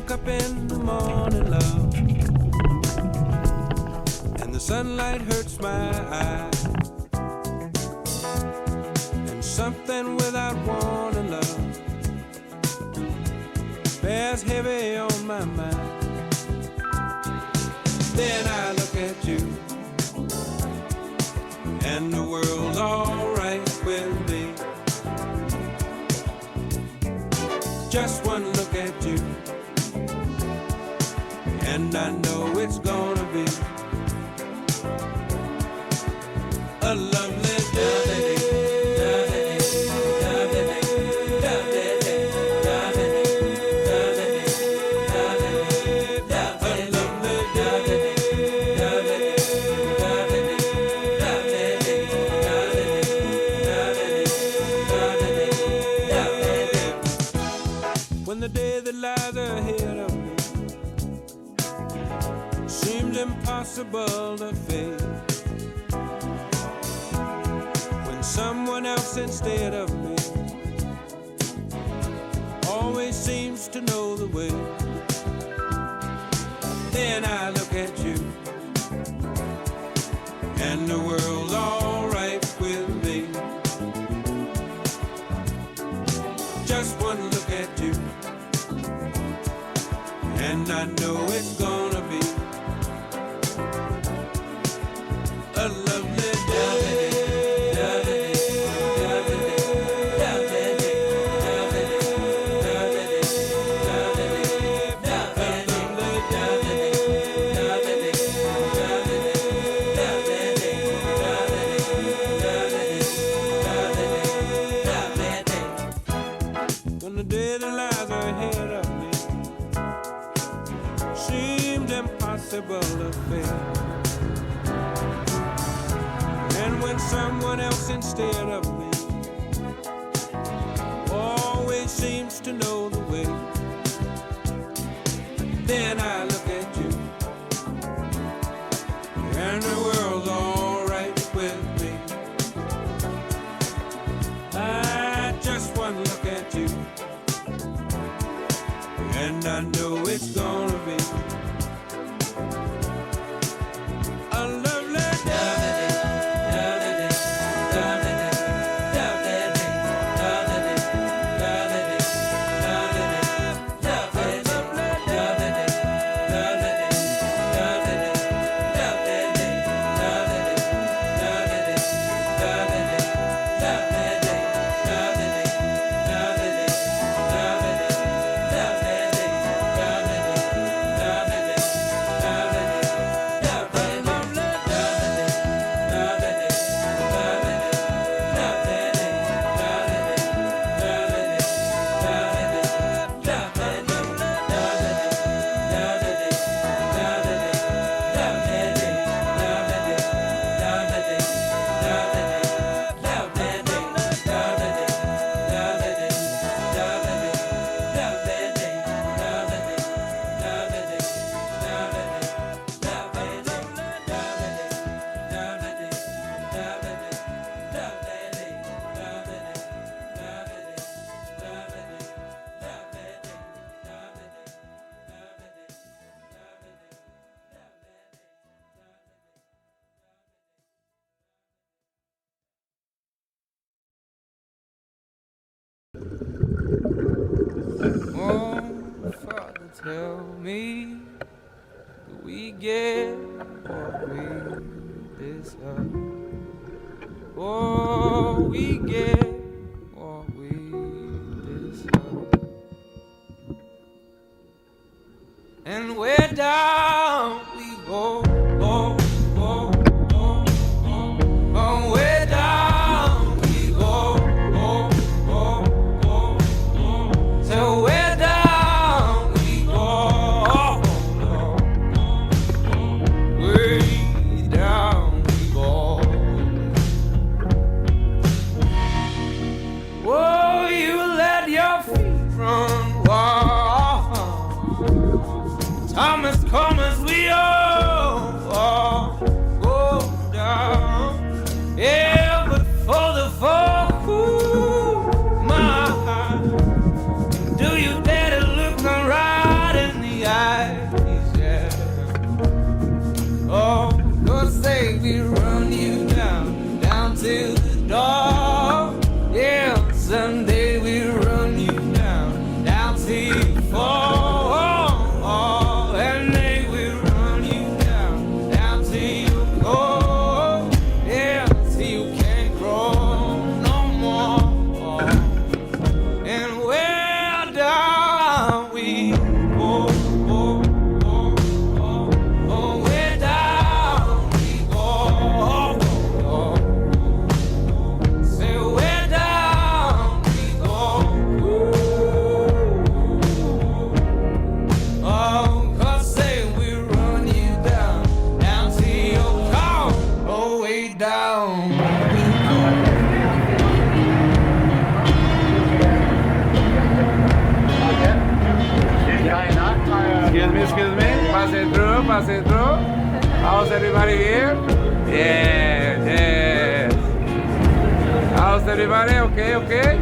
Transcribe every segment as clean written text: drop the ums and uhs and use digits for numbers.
wake up in the morning, love, and the sunlight hurts my eyes, and something without warning, love, bears heavy on my mind. Then I look at you, and the world's alright with me. Just one look at you, and I know it's gonna be a lovely day. When the day that lies ahead of me seems impossible to face, when someone else instead of me always seems to know the way, then I look at you, and the world's alright with me. Just one look at you, and I know it's gonna be a lovely day. When the day that lies ahead of me seemed impossible to face, and when someone else instead of me always seems to know the way, then I look at you, and the world's alright with me. I just one look at you, and I know it's gonna be a lovely day. Oh, Father, tell me, do we get what we deserve? Oh, we get what we deserve. And where down we go, oh, oh, oh, oh, oh, where down we go, oh, oh, oh, oh, so where down we go, way down we go. Oh, you let your feet run wild. Time has come as we all go down. Yeah, but for the fall, my heart, do you dare to look me right in the excuse me. Pass it through, pass it through. How's everybody here? Yes, yes. How's everybody? Okay, okay.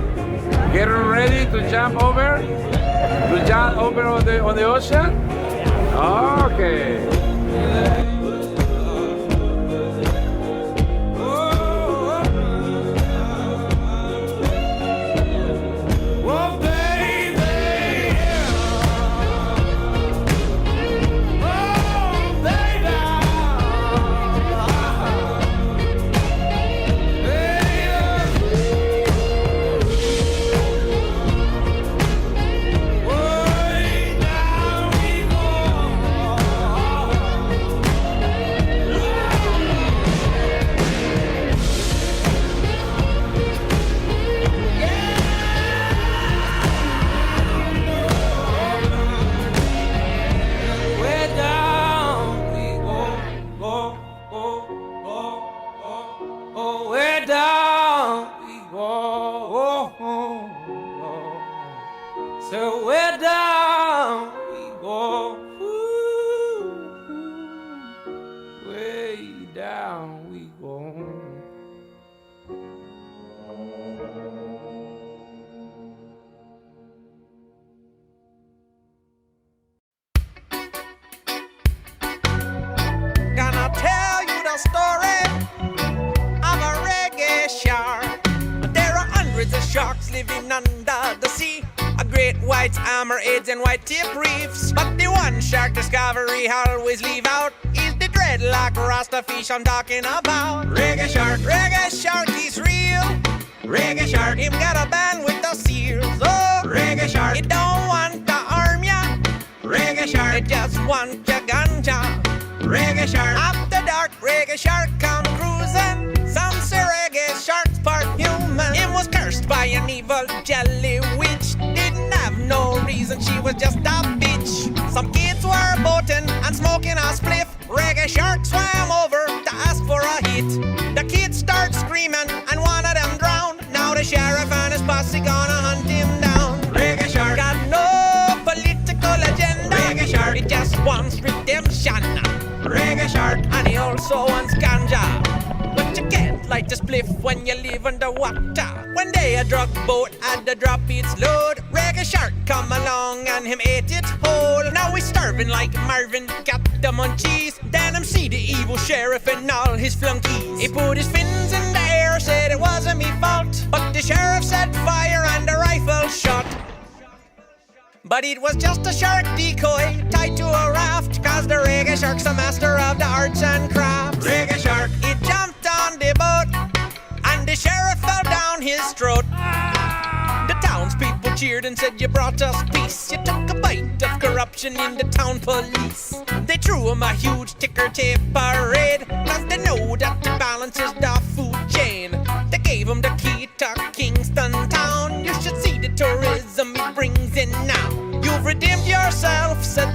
Get ready to jump over? To jump over on the ocean? Okay. So we're down we go, way down we go. Gonna tell you the story of a reggae shark. There are hundreds of sharks living under the sea. Great whites, hammerheads, and white tip reefs. But the one shark discovery always leave out is the dreadlock rasta fish I'm talking about. Reggae shark is real. Reggae shark, him got a band with the seals. Oh, reggae shark, he don't want to harm ya. Reggae shark, he just want your ganja. Reggae shark, after dark, reggae shark come cruising. Some say reggae shark's part human. Him was cursed by an evil jelly witch. Didn't have no reason, she was just a bitch. Some kids were boating and smoking a spliff. Reggae shark swam over to ask for a hit. The kids start screaming and one of them drowned. Now the sheriff and his posse gonna hunt him down. Reggae shark got no political agenda. Reggae shark, he just wants redemption. Reggae shark, and he also wants ganja. But you can't light a spliff when you live underwater. One day a drug boat had to drop its load. Reggae shark come along and him ate it whole. Now he's starving like Marvin, got the munchies. Then him see the evil sheriff and all his flunkies. He put his fins in the air, said it wasn't me fault. But the sheriff set fire and the rifle shot. But it was just a shark decoy tied to a raft, cause the reggae shark's a master of the arts and crafts. Reggae shark, he jumped on the boat and the sheriff fell down his throat. The townspeople cheered and said, you brought us peace. You took a bite of corruption in the town police. They threw him a huge ticker tape parade, cause they know that the balance is the food chain. They gave him the key to Kingston town. You should see the tourism it brings in now. You've redeemed yourself, said